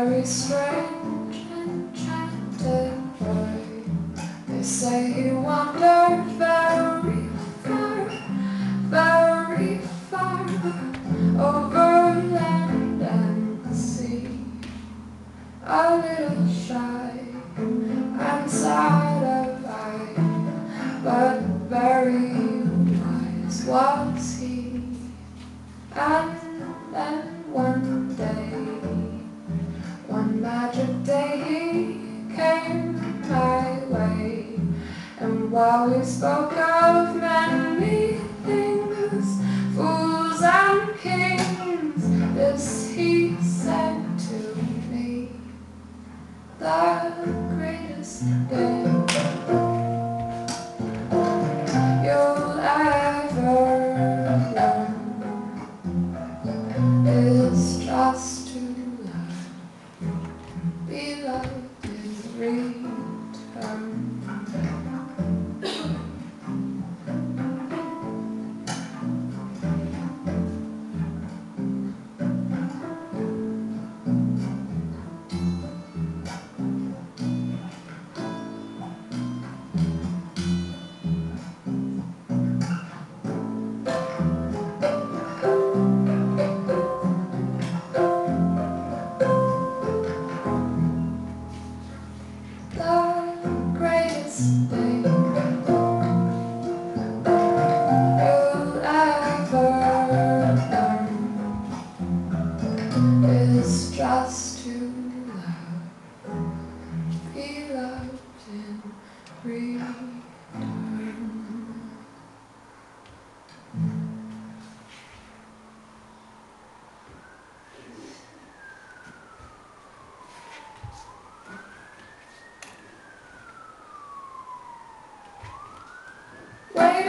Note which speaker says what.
Speaker 1: very strange, enchanted boy. They say he wandered very far over land and sea. A little shy and sad of eye, but very wise was he. And then one day, one magic day, he came my way. And while we spoke of many things, fools and kings, this he said to me: the greatest day you'll ever learn is just to love, be loved in return. The greatest thing you'll ever learn is just to love, be loved in return. Wait